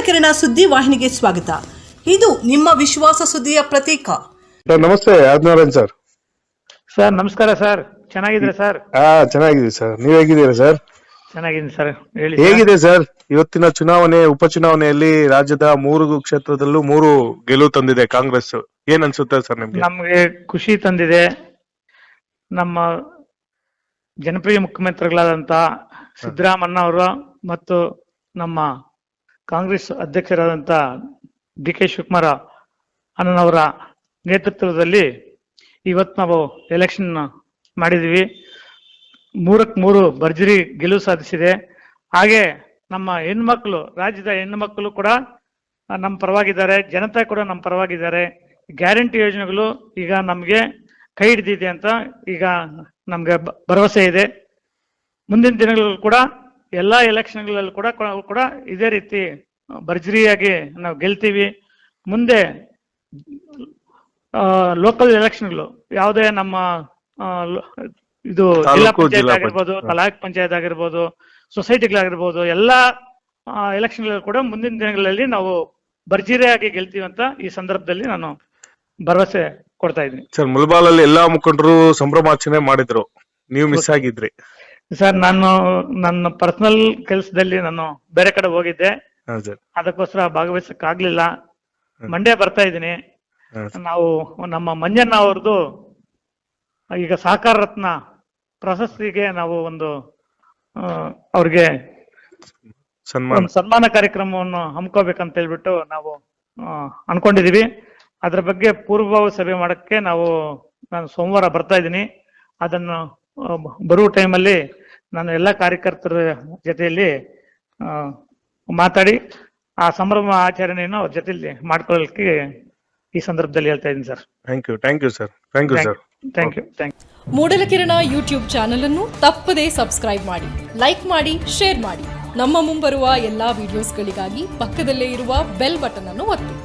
ಮೂಡಲಕಿರಣ ಸುದ್ದಿ ವಾಹಿನಿಗೆ ಸ್ವಾಗತ. ಇದು ನಿಮ್ಮ ವಿಶ್ವಾಸ ಸುದ್ದಿಯ ಪ್ರತೀಕ. ನಮಸ್ತೆ ಆದಿನಾರಾಯಣ್ ಸರ್. ಸರ್ ನಮಸ್ಕಾರ ಸರ್, ಚೆನ್ನಾಗಿದ್ರೆ ಸರ್? ಚೆನ್ನಾಗಿದ್ದೀವಿ ಸರ್, ನೀವ್ ಹೇಗಿದ್ದೀರಾ ಸರ್? ಚೆನ್ನಾಗಿದ್ದೀನಿ ಸರ್, ಹೇಳಿ. ಹೇಗಿದೆ ಸರ್ ಇವತ್ತಿನ ಚುನಾವಣೆ, ಉಪಚುನಾವಣೆಯಲ್ಲಿ ರಾಜ್ಯದ 3 ಕ್ಷೇತ್ರದಲ್ಲೂ 3 ಗೆಲುವು ತಂದಿದೆ ಕಾಂಗ್ರೆಸ್. ಏನ್ ಅನ್ಸುತ್ತೆ ಸರ್ ನಿಮ್ಗೆ? ನಮ್ಗೆ ಖುಷಿ ತಂದಿದೆ. ನಮ್ಮ ಜನಪ್ರಿಯ ಮುಖ್ಯಮಂತ್ರಿಗಳಾದಂತ ಸಿದ್ದರಾಮಯ್ಯ ಅವರು ಮತ್ತು ನಮ್ಮ ಕಾಂಗ್ರೆಸ್ ಅಧ್ಯಕ್ಷರಾದಂತ ಡಿ ಕೆ ಶಿವಕುಮಾರ್ ಅಣ್ಣನವರ ನೇತೃತ್ವದಲ್ಲಿ ಇವತ್ತು ನಾವು ಎಲೆಕ್ಷನ್ ಮಾಡಿದೀವಿ. 3 ಭರ್ಜರಿ ಗೆಲುವು ಸಾಧಿಸಿದೆ. ಹಾಗೆ ನಮ್ಮ ಹೆಣ್ಮಕ್ಳು, ರಾಜ್ಯದ ಹೆಣ್ಮಕ್ಳು ಕೂಡ ನಮ್ಮ ಪರವಾಗಿದ್ದಾರೆ, ಜನತೆ ಕೂಡ ನಮ್ಮ ಪರವಾಗಿದ್ದಾರೆ. ಗ್ಯಾರಂಟಿ ಯೋಜನೆಗಳು ಈಗ ನಮಗೆ ಕೈ ಹಿಡಿದಿದೆ ಅಂತ ಈಗ ನಮ್ಗೆ ಭರವಸೆ ಇದೆ. ಮುಂದಿನ ದಿನಗಳಲ್ಲಿ ಕೂಡ ಎಲ್ಲಾ ಎಲೆಕ್ಷನ್ಗಳಲ್ಲಿ ಕೂಡ ಇದೇ ರೀತಿ ಭರ್ಜರಿಯಾಗಿ ನಾವು ಗೆಲ್ತೀವಿ. ಮುಂದೆ ಲೋಕಲ್ ಎಲೆಕ್ಷನ್ಗಳು ಯಾವುದೇ ನಮ್ಮ ಇದು ಜಿಲ್ಲಾ ಪಂಚಾಯತ್ ಆಗಿರ್ಬೋದು, ತಾಲೂಕ್ ಪಂಚಾಯತ್ ಆಗಿರ್ಬೋದು, ಸೊಸೈಟಿಗಳಾಗಿರ್ಬೋದು, ಎಲ್ಲಾ ಎಲೆಕ್ಷನ್ಗಳು ಕೂಡ ಮುಂದಿನ ದಿನಗಳಲ್ಲಿ ನಾವು ಭರ್ಜರಿಯಾಗಿ ಗೆಲ್ತೀವಿ ಅಂತ ಈ ಸಂದರ್ಭದಲ್ಲಿ ನಾನು ಭರವಸೆ ಕೊಡ್ತಾ ಇದ್ದೀನಿ. ಸರ್, ಮುಲ್ಬಾಲಲ್ಲಿ ಎಲ್ಲಾ ಮುಖಂಡರು ಸಂಭ್ರಮಾಚರಣೆ ಮಾಡಿದ್ರು, ನೀವು ಮಿಸ್ ಆಗಿದ್ರಿ. ಸರ್, ನಾನು ನನ್ನ ಪರ್ಸನಲ್ ಕೆಲಸದಲ್ಲಿ ನಾನು ಬೇರೆ ಕಡೆ ಹೋಗಿದ್ದೆ, ಅದಕ್ಕೋಸ್ಕರ ಭಾಗವಹಿಸಕ್ ಆಗ್ಲಿಲ್ಲ. ಮಂಡ್ಯ ಬರ್ತಾ ಇದ್ದೀನಿ. ನಾವು ನಮ್ಮ ಮಂಜಣ್ಣ ಅವ್ರದ್ದು ಈಗ ಸಹಕಾರ ರತ್ನ ಪ್ರಶಸ್ತಿಗೆ ನಾವು ಒಂದು ಅವ್ರಿಗೆ ಸನ್ಮಾನ ಕಾರ್ಯಕ್ರಮವನ್ನು ಹಮ್ಮಿಕೋಬೇಕಂತ ಹೇಳ್ಬಿಟ್ಟು ನಾವು ಅನ್ಕೊಂಡಿದೀವಿ. ಅದ್ರ ಬಗ್ಗೆ ಪೂರ್ವಭಾವಿ ಸಭೆ ಮಾಡಕ್ಕೆ ನಾನು ಸೋಮವಾರ ಬರ್ತಾ ಇದ್ದೀನಿ. ಅದನ್ನು ಬರುವ ಟೈಮಲ್ಲಿ ನಾನು ಎಲ್ಲ ಕಾರ್ಯಕರ್ತರ ಜೊತೆಯಲ್ಲಿ ಮಾತಾಡಿ ಆ ಸಂಭ್ರಮ ಆಚರಣೆಯನ್ನು ಅವ್ರ ಜೊತೆಯಲ್ಲಿ ಮಾಡ್ಕೊಳ್ಳಲಿಕ್ಕೆ ಈ ಸಂದರ್ಭದಲ್ಲಿ ಹೇಳ್ತಾ ಇದ್ದೀನಿ sir. Thank you sir. Thank you. Moodalakirana YouTube channel ಅನ್ನು ತಪ್ಪದೇ ಸಬ್ಸ್ಕ್ರೈಬ್ ಮಾಡಿ, ಲೈಕ್ ಮಾಡಿ, ಶೇರ್ ಮಾಡಿ. ನಮ್ಮ ಮುಂಬರುವ ಎಲ್ಲಾ ವಿಡಿಯೋಸ್ಗಳಿಗಾಗಿ ಪಕ್ಕದಲ್ಲೇ ಇರುವ ಬೆಲ್ ಬಟನ್ ಅನ್ನು ಒತ್ತಿ.